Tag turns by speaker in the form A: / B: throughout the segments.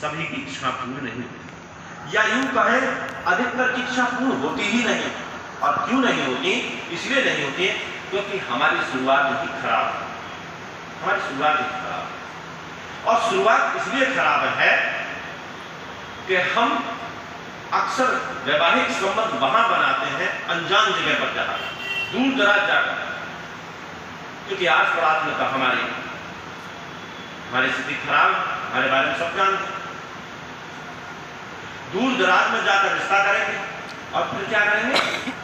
A: सभी की इच्छा पूर्ण नहीं होती, या यूं कहें अधिकतर की इच्छा पूर्ण होती ही नहीं। और क्यों नहीं होती? इसलिए नहीं होती क्योंकि हमारी शुरुआत ही खराब है, हमारी शुरुआत ही खराब है। और शुरुआत इसलिए खराब है कि हम अक्सर वैवाहिक संबंध वहां बनाते हैं अनजान जगह पर जाकर, दूर दराज जाकर, क्योंकि आस पड़ोस में तो हमारी स्थिति खराब, हमारे बारे में सब जानते हैं। दूर दराज में जाकर रिश्ता करेंगे और फिर क्या करेंगे?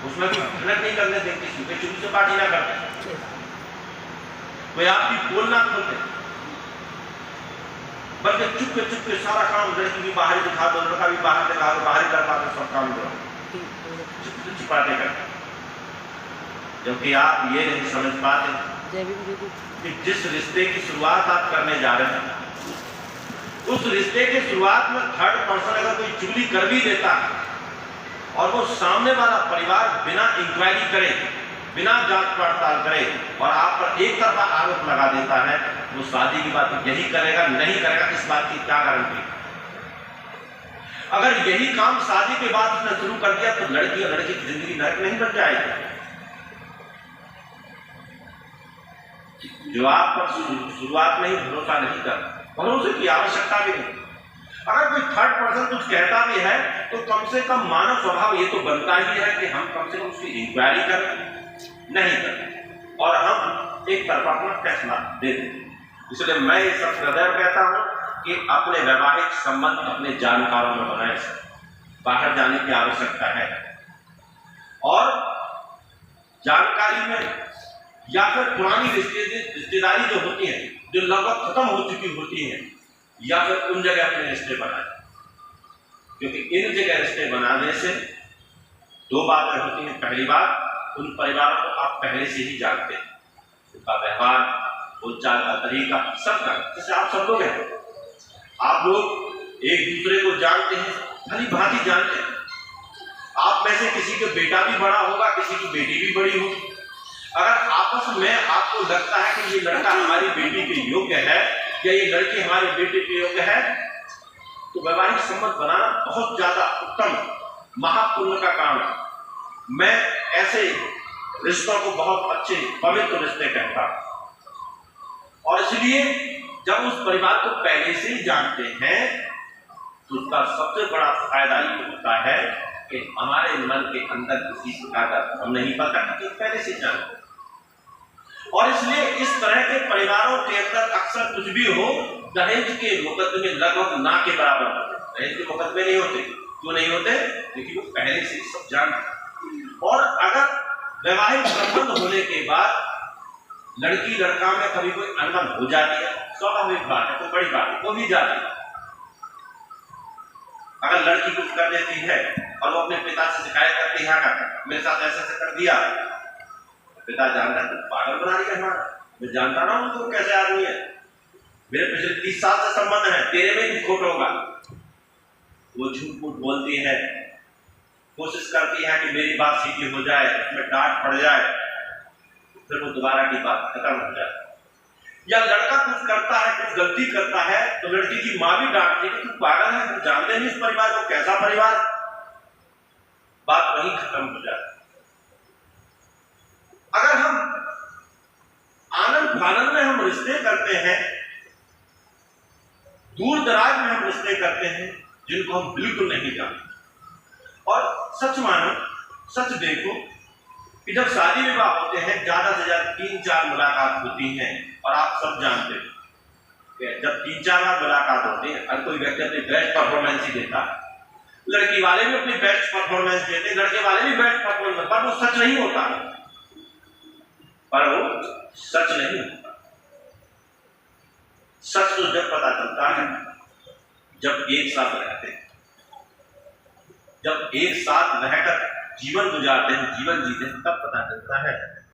A: उसमें कोई मेहनत नहीं करने देंगे, सीधे चुपी से पार्टी ना करते, कोई आपकी पोल ना खोलते, बल्कि चुपके सारा काम, लड़की भी बाहर दिखा दो, लड़का भी बाहर दिखा दो, बाहर कर पाते सब काम करो, चुप छिपाते करते। क्योंकि आप ये नहीं समझ पाते कि जिस रिश्ते की शुरुआत आप करने जा रहे हैं, उस रिश्ते के शुरुआत में थर्ड पर्सन अगर कोई चुगली कर भी देता है और वो सामने वाला परिवार बिना इंक्वायरी करे, बिना जांच पड़ताल करे और आप पर एक तरफा आरोप लगा देता है, वो शादी की बात यही करेगा नहीं करेगा, इस बात की क्या गारंटी? अगर यही काम शादी के बाद उसने शुरू कर दिया तो लड़की और लड़के की जिंदगी नरक नहीं बन जाएगी। जो आप पर शुरुआत में ही भरोसा नहीं कर, भरोसे की आवश्यकता भी नहीं। अगर कोई थर्ड पर्सन कुछ कहता भी है तो कम से कम मानव स्वभाव ये तो बनता ही है कि हम कम से कम उसकी इंक्वायरी करें, नहीं करें और हम एक तरफा अपना फैसला दे दें। इसलिए मैं ये सब सदैव कहता हूं कि अपने वैवाहिक संबंध अपने जानकारों में बनाए, बाहर जाने की आवश्यकता है। और जानकारी में या फिर पुरानी रिश्तेदारी जो होती है, जो लगभग खत्म हो चुकी होती है, या फिर उन जगह अपने रिश्ते बनाए, क्योंकि इन जगह रिश्ते बनाने से दो बातें होती हैं। पहली बात, उन परिवारों को आप पहले से ही जानते हैं, उनका व्यवहार, बोलचाल का तरीका, सबका, जैसे आप सब लोग हैं, आप लोग एक दूसरे को जानते हैं, भली भांति जानते हैं। आप में से किसी का बेटा भी बड़ा होगा, किसी की बेटी भी बड़ी होगी। अगर आपस में आपको लगता है कि ये लड़का हमारी बेटी के योग्य है या ये लड़की हमारे बेटे के योग्य है, तो वैवाहिक संबंध बनाना बहुत ज्यादा उत्तम महापुण्य का काम है। मैं ऐसे रिश्तों को बहुत अच्छे पवित्र रिश्ते कहता हूं। और इसलिए जब उस परिवार को पहले से ही जानते हैं तो उसका सबसे बड़ा फायदा ये होता है कि हमारे मन के अंदर किसी प्रकार का भ्रम नहीं पड़ता, क्योंकि पहले से जानते। और इसलिए इस तरह के परिवारों के अंदर अक्सर कुछ भी हो, दहेज के मुकदमे लगभग ना के बराबर होते। दहेज के मुकदमे नहीं होते। क्यों नहीं होते? क्योंकि वो पहले से सब जानते। और अगर वैवाहिक संबंध होने के बाद लड़की लड़का में कभी कोई अनबन हो जाती है, स्वाभाविक बात है, तो बड़ी बात है, वो भी जाती है। अगर लड़की कुछ कर देती है और वो अपने पिता से शिकायत करती है, मेरे साथ ऐसे कर दिया, पिता जानता है तो पागल बना रही है हमारा, मैं जानता ना हूं तो कैसे आदमी है, मेरे पिछले 30 साल से संबंध है, तेरे में भी खोट होगा। वो झूठ मूठ बोलती है, कोशिश करती है कि मेरी बात सीधी हो जाए, उसमें डांट पड़ जाए, फिर वो दोबारा की बात खत्म हो जाए। या लड़का कुछ करता है, कुछ गलती करता है तो लड़की की माँ भी डांटती है कि तू पागल है, तू जानते नहीं इस परिवार को, कैसा परिवार, बात वहीं खत्म हो जाती। अगर हम आनंद फानंद में हम रिश्ते करते हैं, दूर दराज में हम रिश्ते करते हैं जिनको हम बिल्कुल नहीं जानते, और सच मानो, सच देखो कि जब शादी विवाह होते हैं ज्यादा से ज्यादा 3-4 मुलाकात होती हैं, और आप सब जानते हैं कि जब 3-4 बार मुलाकात होती है, हर कोई व्यक्ति अपनी बेस्ट परफॉर्मेंस ही देता है। लड़की वाले भी अपनी बेस्ट परफॉर्मेंस देते हैं, लड़के वाले भी बेस्ट परफॉर्मेंस, पर वो सच नहीं होता, पर वो सच नहीं होता। सच तो जब पता चलता है जब एक साथ रहते हैं, जब एक साथ रहकर जीवन गुजारते हैं, जीवन जीते हैं, तब पता चलता है